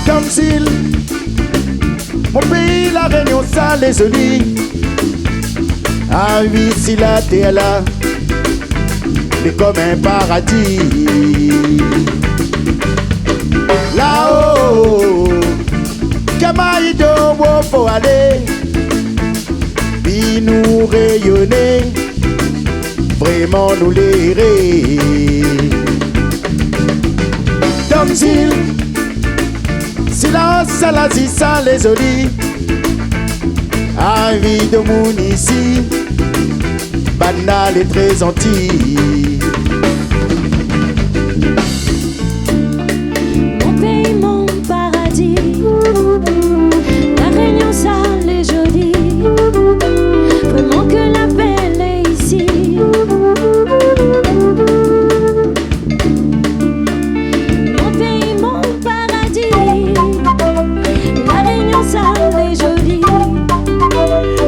Comme s'il, mon pays, la Réunion, sale et jolie. Ah oui, si la terre là, c'est comme un paradis. Là-haut, Kamaïdo, où faut aller, puis nous rayonner, vraiment nous l'airer. Comme s'il, silence, salazi, sale et jolie. Envie de moun ici, banal et très gentil. Mon pays, mon paradis, la Réunion sale et jolie, vraiment que la belle est ici. Mon pays, mon paradis, la Réunion sale et jolie,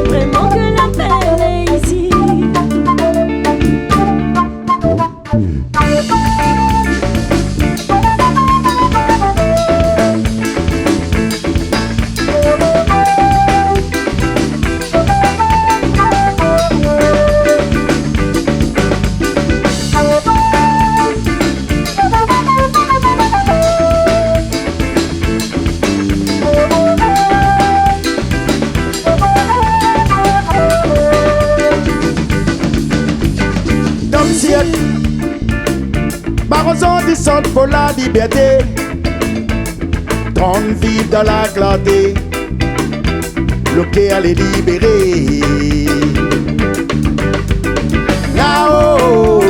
vraiment que la belle est ici. Baroson descend pour la liberté, 30 vivent dans la clarté, bloqué à les libérer. Là-haut,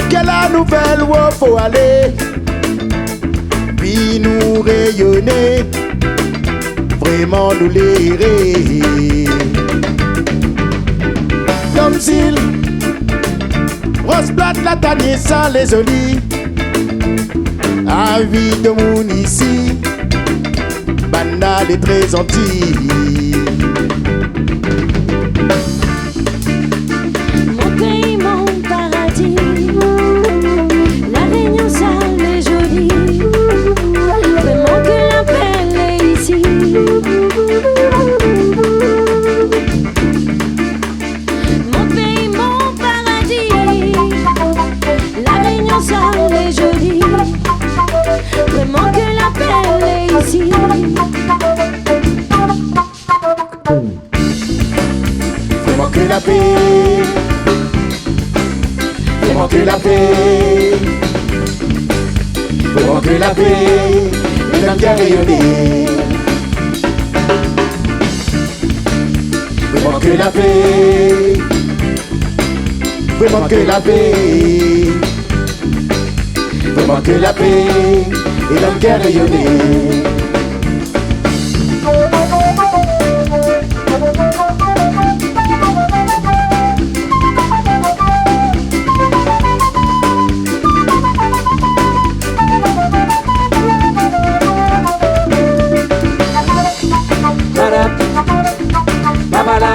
quelle la nouvelle où faut aller, puis nous rayonner, vraiment nous l'airer. Comme s'il Rose plate, la tanière sale et jolie. Envie de moun ici, banal et très gentil. Mon pays, mon paradis, la Réunion sale et jolie, vraiment que la belle est ici. Mon pays, mon paradis, la Réunion sale et jolie, vraiment que la belle est ici. Vraiment que la paix, vraiment que la paix, vraiment que la paix, les âmes bien rayonnées. Vraiment que la paix, vraiment que la paix, vraiment que la paix, et l'homme qui a rayonné. Ba-ba-da